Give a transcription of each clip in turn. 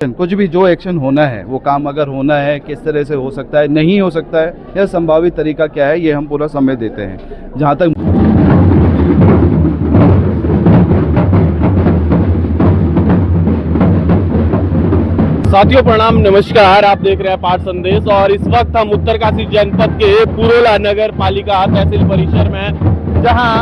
कुछ भी जो एक्शन होना है वो काम अगर होना है किस तरह से हो सकता है, नहीं हो सकता है, या संभावित तरीका क्या है, ये हम पूरा समय देते हैं। जहाँ तक साथियों प्रणाम, नमस्कार। आप देख रहे हैं पाठ संदेश और इस वक्त हम उत्तरकाशी जनपद के पुरोला नगर पालिका तहसील परिसर में, जहां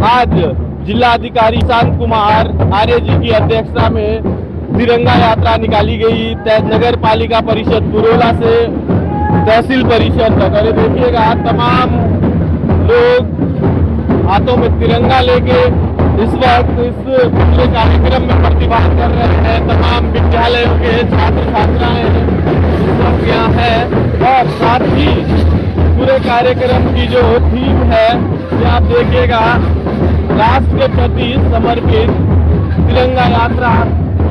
आज जिलाधिकारी शांत कुमार आर्य जी की अध्यक्षता में तिरंगा यात्रा निकाली गई नगर पालिका परिषद पुरोला से तहसील परिषद तक। और देखिएगा तमाम लोग हाथों में तिरंगा लेके इस वक्त इस पूरे कार्यक्रम में प्रतिभाग कर रहे हैं। तमाम विद्यालयों के छात्र छात्राएं इस वक्त यहाँ है और साथ ही पूरे कार्यक्रम की जो थीम है ये आप देखिएगा, राष्ट्र के प्रति समर्पित तिरंगा यात्रा।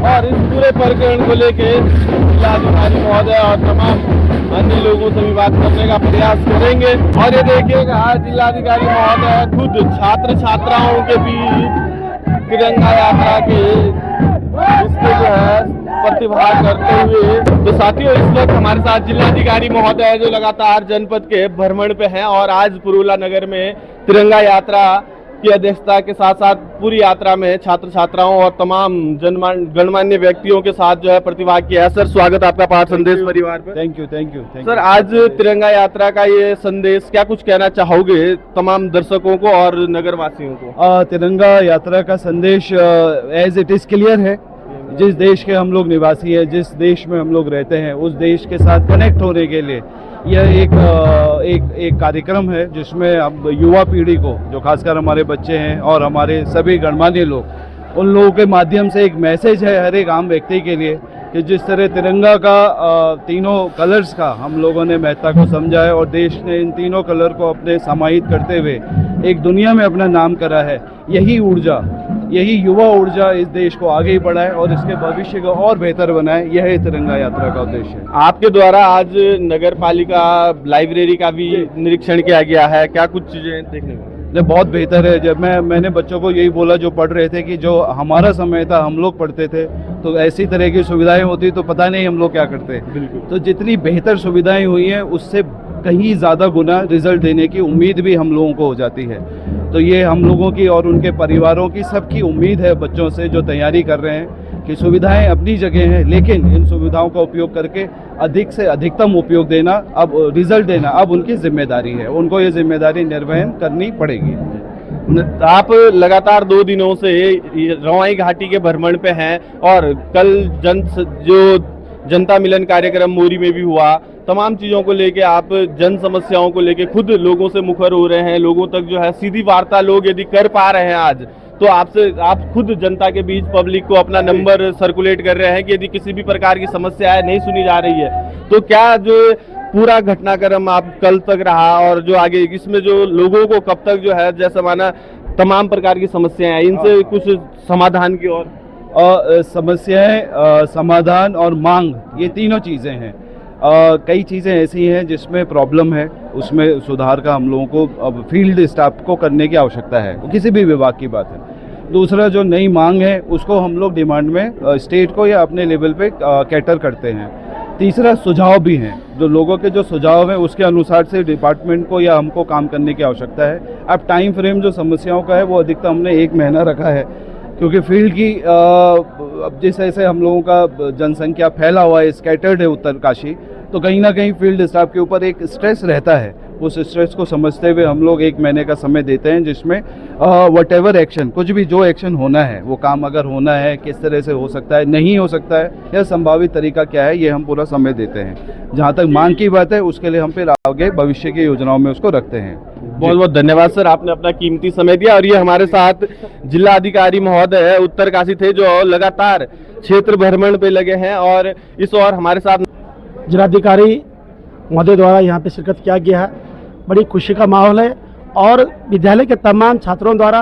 और इस पूरे प्रकरण को लेके जिलाधिकारी महोदय और तमाम अन्य लोगों से भी बात करने का प्रयास करेंगे। और ये देखिएगा जिलाधिकारी महोदय खुद छात्र छात्राओं के बीच तिरंगा यात्रा के इसके जो है प्रतिभाग करते हुए। तो साथियों इस वक्त हमारे साथ जिलाधिकारी महोदय जो लगातार जनपद के भ्रमण पे हैं और आज पुरोला नगर में तिरंगा यात्रा की अध्यक्षता के साथ साथ पूरी यात्रा में छात्र छात्राओं और तमाम गणमान्य व्यक्तियों के साथ जो है प्रतिभाग किया है। सर स्वागत आपका पाठ संदेश परिवार पर। थैंक यू सर, आज तिरंगा यात्रा का ये संदेश क्या कुछ कहना चाहोगे तमाम दर्शकों को और नगर वासियों को? तिरंगा यात्रा का संदेश एज इट इज क्लियर है। जिस देश के हम लोग निवासी हैं, जिस देश में हम लोग रहते हैं, उस देश के साथ कनेक्ट होने के लिए यह एक कार्यक्रम है जिसमें अब युवा पीढ़ी को, जो खासकर हमारे बच्चे हैं और हमारे सभी गणमान्य लोग, उन लोगों के माध्यम से एक मैसेज है हर एक आम व्यक्ति के लिए कि जिस तरह तिरंगा का तीनों कलर्स का हम लोगों ने महत्ता को समझा है और देश ने इन तीनों कलर को अपने समाहित करते हुए एक दुनिया में अपना नाम करा है। यही ऊर्जा, यही युवा ऊर्जा इस देश को आगे बढ़ाए और इसके भविष्य को और बेहतर बनाए, यह तिरंगा यात्रा का उद्देश्य है। आपके द्वारा आज नगर पालिका लाइब्रेरी का भी निरीक्षण किया गया है, क्या कुछ चीजें देखने को? बहुत बेहतर है। जब मैंने बच्चों को यही बोला जो पढ़ रहे थे कि जो हमारा समय था हम लोग पढ़ते थे तो ऐसी तरह की सुविधाएं होती तो पता नहीं हम लोग क्या करते। बिल्कुल। तो जितनी बेहतर सुविधाएं हुई हैं उससे कहीं ज़्यादा गुना रिजल्ट देने की उम्मीद भी हम लोगों को हो जाती है। तो ये हम लोगों की और उनके परिवारों की सबकी उम्मीद है बच्चों से जो तैयारी कर रहे हैं कि सुविधाएं अपनी जगह हैं, लेकिन इन सुविधाओं का उपयोग करके अधिक से अधिकतम उपयोग देना, अब रिजल्ट देना अब उनकी जिम्मेदारी है। उनको ये जिम्मेदारी निर्वहन करनी पड़ेगी। आप लगातार 2 दिनों से रवाई घाटी के भ्रमण पे हैं और कल जनता मिलन कार्यक्रम मोरी में भी हुआ। तमाम चीज़ों को लेके आप जन समस्याओं को लेके खुद लोगों से मुखर हो रहे हैं, लोगों तक जो है सीधी वार्ता लोग यदि कर पा रहे हैं आज, तो आप खुद जनता के बीच पब्लिक को अपना नंबर सर्कुलेट कर रहे हैं कि यदि किसी भी प्रकार की समस्या है नहीं सुनी जा रही है, तो क्या जो पूरा घटनाक्रम आप कल तक रहा और जो आगे इसमें जो लोगों को कब तक जो है जैसा माना तमाम प्रकार की समस्याएं हैं इनसे कुछ समाधान की और समस्याएं, समाधान और मांग, ये तीनों चीज़ें हैं। कई चीज़ें ऐसी हैं जिसमें प्रॉब्लम है, उसमें सुधार का हम लोगों को अब फील्ड स्टाफ को करने की आवश्यकता है, किसी भी विभाग की बात है। दूसरा जो नई मांग है उसको हम लोग डिमांड में स्टेट को या अपने लेवल पे कैटर करते हैं। तीसरा सुझाव भी हैं, जो लोगों के जो सुझाव हैं उसके अनुसार से डिपार्टमेंट को या हमको काम करने की आवश्यकता है। अब टाइम फ्रेम जो समस्याओं का है वो अधिकतम हमने 1 महीना रखा है, क्योंकि फील्ड की अब जिस ऐसे हम लोगों का जनसंख्या फैला हुआ है, स्कैटर्ड है उत्तरकाशी, तो कहीं ना कहीं फील्ड स्टाफ के ऊपर एक स्ट्रेस रहता है। उस स्ट्रेस को समझते हुए हम लोग 1 महीने का समय देते हैं जिसमें वट एवर एक्शन, कुछ भी जो एक्शन होना है वो काम अगर होना है किस तरह से हो सकता है, नहीं हो सकता है, या संभावित तरीका क्या है, ये हम पूरा समय देते हैं। जहाँ तक मांग की बात है उसके लिए हम फिर आगे भविष्य की योजनाओं में उसको रखते हैं। बहुत बहुत धन्यवाद सर, आपने अपना कीमती समय दिया। और ये हमारे साथ जिला अधिकारी महोदय उत्तरकाशी थे जो लगातार क्षेत्र भ्रमण पे लगे हैं और इस और हमारे साथ जिलाधिकारी महोदय द्वारा यहाँ पे शिरकत किया गया है। बड़ी खुशी का माहौल है और विद्यालय के तमाम छात्रों द्वारा,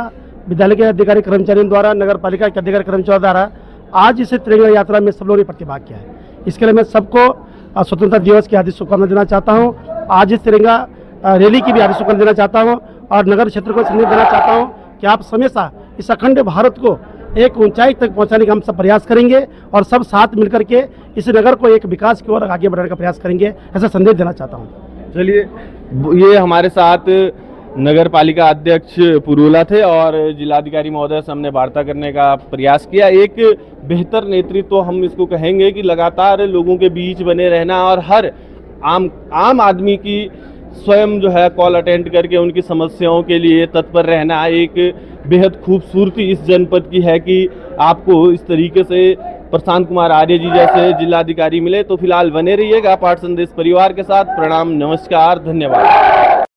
विद्यालय के अधिकारी कर्मचारियों द्वारा, नगर पालिका के अधिकारी कर्मचारियों द्वारा आज इस तिरंगा यात्रा में सब लोगों ने प्रतिभाग किया है। इसके लिए मैं सबको स्वतंत्रता दिवस की हार्दिक शुभकामनाएं देना चाहता हूँ। आज इस तिरंगा रैली की भी हार्दिक शुभकामनाएं देना चाहता हूँ और नगर क्षेत्र को संदेश देना चाहता हूँ कि आप हमेशा इस अखंड भारत को एक ऊंचाई तक पहुंचाने का हम सब प्रयास करेंगे और सब साथ मिलकर के इस नगर को एक विकास की ओर आगे बढ़ाने का प्रयास करेंगे, ऐसा संदेश देना चाहता हूँ। चलिए, ये हमारे साथ नगर पालिका अध्यक्ष पुरोला थे और जिलाधिकारी महोदय से हमने वार्ता करने का प्रयास किया। एक बेहतर नेतृत्व तो हम इसको कहेंगे कि लगातार लोगों के बीच बने रहना और हर आम आदमी की स्वयं जो है कॉल अटेंड करके उनकी समस्याओं के लिए तत्पर रहना एक बेहद खूबसूरती इस जनपद की है कि आपको इस तरीके से प्रशांत कुमार आर्य जी जैसे जिलाधिकारी मिले। तो फिलहाल बने रहिएगा पाठ संदेश परिवार के साथ। प्रणाम, नमस्कार, धन्यवाद।